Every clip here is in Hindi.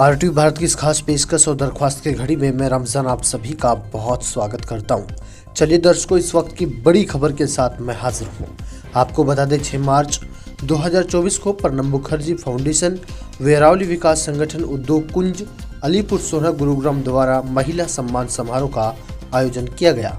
आरटीवी भारत की इस खास पेशकश और दरख्वास्त की घड़ी में मैं रमजान आप सभी का बहुत स्वागत करता हूं। चलिए दर्शकों, इस वक्त की बड़ी खबर के साथ मैं हाजिर हूं। आपको बता दें 6 मार्च 2024 को प्रणब मुखर्जी फाउंडेशन, वेरावली विकास संगठन, उद्योग कुंज, अलीपुर सोना, गुरुग्राम द्वारा महिला सम्मान समारोह का आयोजन किया गया,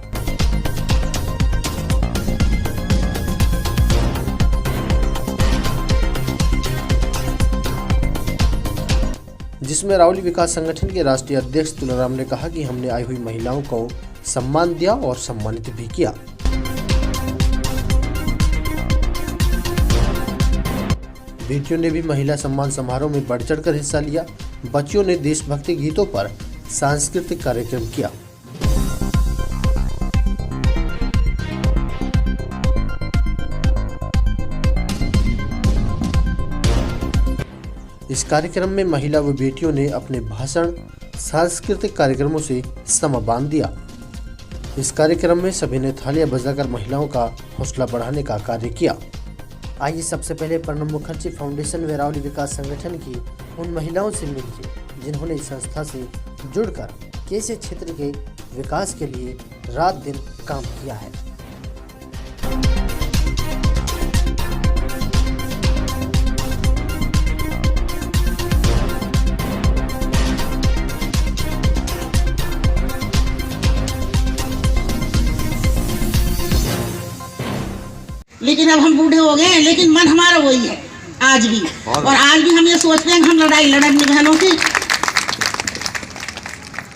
जिसमें रावली विकास संगठन के राष्ट्रीय अध्यक्ष तुलाराम ने कहा कि हमने आई हुई महिलाओं को सम्मान दिया और सम्मानित भी किया। बेटियों ने भी महिला सम्मान समारोह में बढ़ चढ़कर हिस्सा लिया। बच्चियों ने देशभक्ति गीतों पर सांस्कृतिक कार्यक्रम किया। इस कार्यक्रम में महिला व बेटियों ने अपने भाषण, सांस्कृतिक कार्यक्रमों से समा बांध दिया। इस कार्यक्रम में सभी ने थालियां बजाकर महिलाओं का हौसला बढ़ाने का कार्य किया। आइए सबसे पहले प्रणब मुखर्जी फाउंडेशन वेरावली विकास संगठन की उन महिलाओं से मिलिए जिन्होंने इस संस्था से जुड़कर कैसे क्षेत्र के विकास के लिए रात दिन काम किया है। लेकिन अब हम बूढ़े हो गए हैं, लेकिन मन हमारा वही है आज भी। और आज भी हम ये सोचते हैं कि हम लड़ाई लड़ने बहनों की,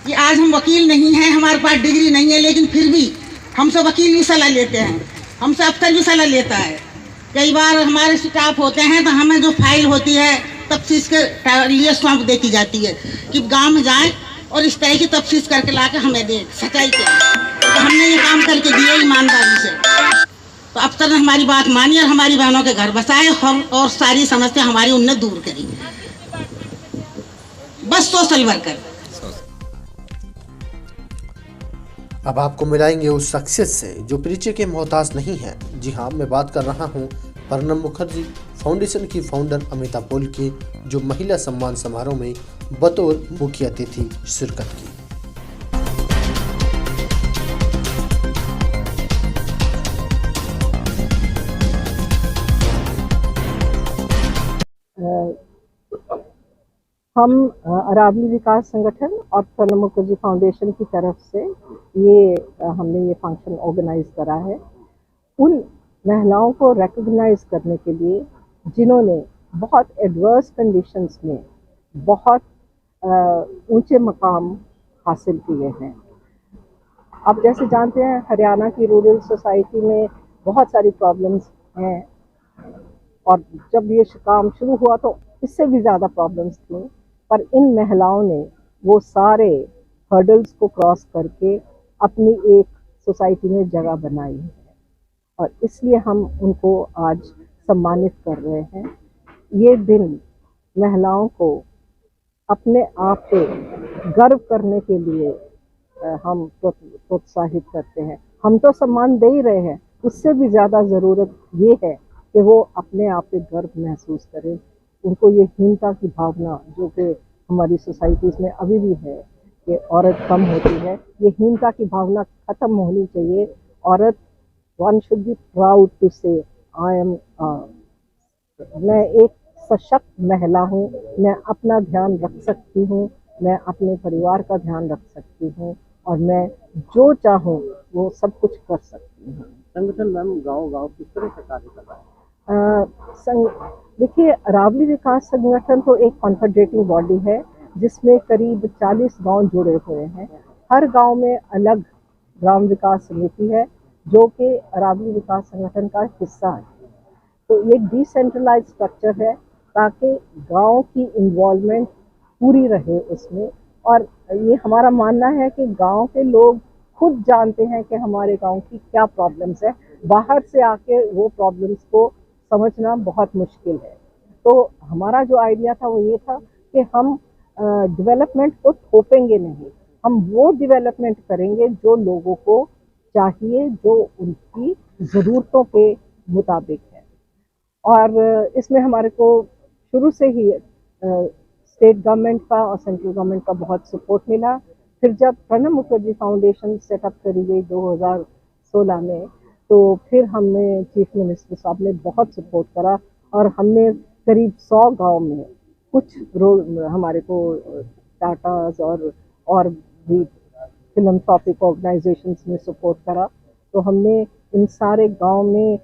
कि आज हम वकील नहीं हैं, हमारे पास डिग्री नहीं है, लेकिन फिर भी हमसे वकील भी सलाह लेते हैं, हमसे अफसर भी सलाह लेता है। कई बार हमारे स्टाफ होते हैं तो हमें जो फाइल होती है तफ्सीस के लिए सौंप देती जाती है कि गाँव में जाए और इस तरह की तफ्सीस करके ला के हमें दे सच्चाई के। तो हमने ये काम करके दिए ईमानदारी से। तो अफसर ने हमारी बात मानी और हमारी बहनों के घर बसाए और सारी समस्या हमारी उनने दूर करी। बस सोशल वर्कर। अब आपको मिलाएंगे उस शख्सियत से जो परिचय के मोहताज नहीं है। जी हाँ, मैं बात कर रहा हूँ प्रणब मुखर्जी फाउंडेशन की फाउंडर अमिता पॉल की, जो महिला सम्मान समारोह में बतौर मुख्य अतिथि शिरकत की। हम रावली विकास संगठन और प्रणब मुखर्जी फाउंडेशन की तरफ से ये हमने ये फंक्शन ऑर्गेनाइज करा है उन महिलाओं को रिकॉग्नाइज करने के लिए जिन्होंने बहुत एडवर्स कंडीशंस में बहुत ऊंचे मकाम हासिल किए हैं। आप जैसे जानते हैं, हरियाणा की रूरल सोसाइटी में बहुत सारी प्रॉब्लम्स हैं और जब ये काम शुरू हुआ तो इससे भी ज़्यादा प्रॉब्लम्स थी, पर इन महिलाओं ने वो सारे हर्डल्स को क्रॉस करके अपनी एक सोसाइटी में जगह बनाई है और इसलिए हम उनको आज सम्मानित कर रहे हैं। ये दिन महिलाओं को अपने आप पे गर्व करने के लिए हम प्रोत्साहित करते हैं। हम तो सम्मान दे ही रहे हैं, उससे भी ज़्यादा ज़रूरत ये है कि वो अपने आप पे गर्व महसूस करें। उनको ये हीनता की भावना जो कि हमारी सोसाइटीज़ में अभी भी है कि औरत कम होती है, ये हीनता की भावना ख़त्म होनी चाहिए। औरत one should be proud to say I M, मैं एक सशक्त महिला हूँ, मैं अपना ध्यान रख सकती हूँ, मैं अपने परिवार का ध्यान रख सकती हूँ और मैं जो चाहूँ वो सब कुछ कर सकती हूँ। संगठन मैम गाँव किस तरह से कार्य कर रहा है? देखिए, रावली विकास संगठन तो एक कॉन्फेडरेटिंग बॉडी है जिसमें करीब 40 गांव जुड़े हुए हैं। हर गांव में अलग ग्राम विकास समिति है जो कि रावली विकास संगठन का हिस्सा है। तो ये डिसेंट्रलाइज स्ट्रक्चर है ताकि गांव की इन्वॉल्वमेंट पूरी रहे उसमें। और ये हमारा मानना है कि गांव के लोग खुद जानते हैं कि हमारे गांव की क्या प्रॉब्लम्स है, बाहर से आके वो प्रॉब्लम्स को समझना बहुत मुश्किल है। तो हमारा जो आइडिया था वो ये था कि हम डेवलपमेंट को थोपेंगे नहीं, हम वो डेवलपमेंट करेंगे जो लोगों को चाहिए, जो उनकी ज़रूरतों के मुताबिक है। और इसमें हमारे को शुरू से ही स्टेट गवर्नमेंट का और सेंट्रल गवर्नमेंट का बहुत सपोर्ट मिला। फिर जब प्रणब मुखर्जी फाउंडेशन सेटअप करी गई 2016 में, तो फिर हमने चीफ मिनिस्टर साहब ने बहुत सपोर्ट करा और हमने करीब 100 गांव में कुछ हमारे को टाटाज और भी फिलंथ्रॉपिक ऑर्गेनाइजेशंस ने सपोर्ट करा। तो हमने इन सारे गांव में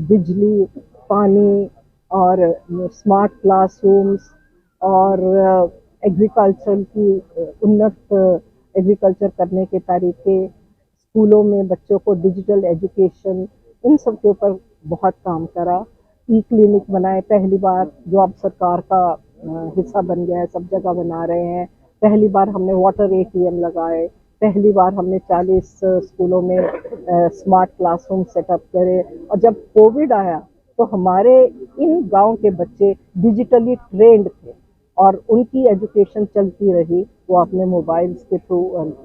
बिजली, पानी और स्मार्ट क्लासरूम्स और एग्रीकल्चर की उन्नत एग्रीकल्चर करने के तरीके, स्कूलों में बच्चों को डिजिटल एजुकेशन, इन सब के ऊपर बहुत काम करा। ई क्लिनिक बनाए पहली बार, जो अब सरकार का हिस्सा बन गया है, सब जगह बना रहे हैं। पहली बार हमने वाटर ATM लगाए, पहली बार हमने 40 स्कूलों में स्मार्ट क्लासरूम सेटअप करे। और जब कोविड आया तो हमारे इन गांव के बच्चे डिजिटली ट्रेंड थे और उनकी एजुकेशन चलती रही, वो अपने मोबाइल्स के थ्रू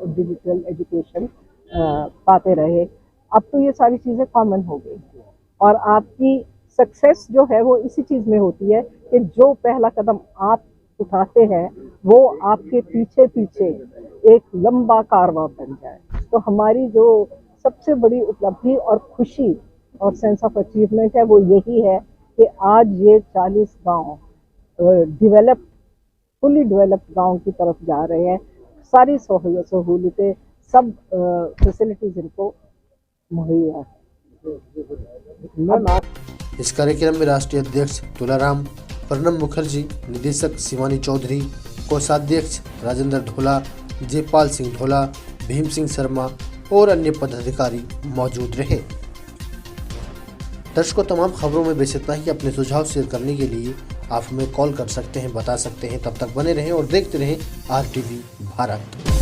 डिजिटल एजुकेशन पाते रहे। अब तो ये सारी चीज़ें कॉमन हो गई और आपकी सक्सेस जो है वो इसी चीज़ में होती है कि जो पहला कदम आप उठाते हैं वो आपके पीछे पीछे एक लंबा कारवां बन जाए। तो हमारी जो सबसे बड़ी उपलब्धि और खुशी और सेंस ऑफ अचीवमेंट है वो यही है कि आज ये 40 गांव फुली डेवलप्ड गांव की तरफ जा रहे हैं। सारी सहूलतें, सब फैसिलिटीज इनको मुहैया। इस कार्यक्रम में राष्ट्रीय अध्यक्ष तुलाराम, प्रणब मुखर्जी, निदेशक शिवानी चौधरी, कोषाध्यक्ष राजेंद्र ढोला, जयपाल सिंह ढोला, भीम सिंह शर्मा और अन्य पदाधिकारी मौजूद रहे। दर्शकों, तमाम खबरों में बस इतना ही। अपने सुझाव शेयर करने के लिए आप हमें कॉल कर सकते हैं, बता सकते हैं। तब तक बने रहें और देखते रहें RTV भारत।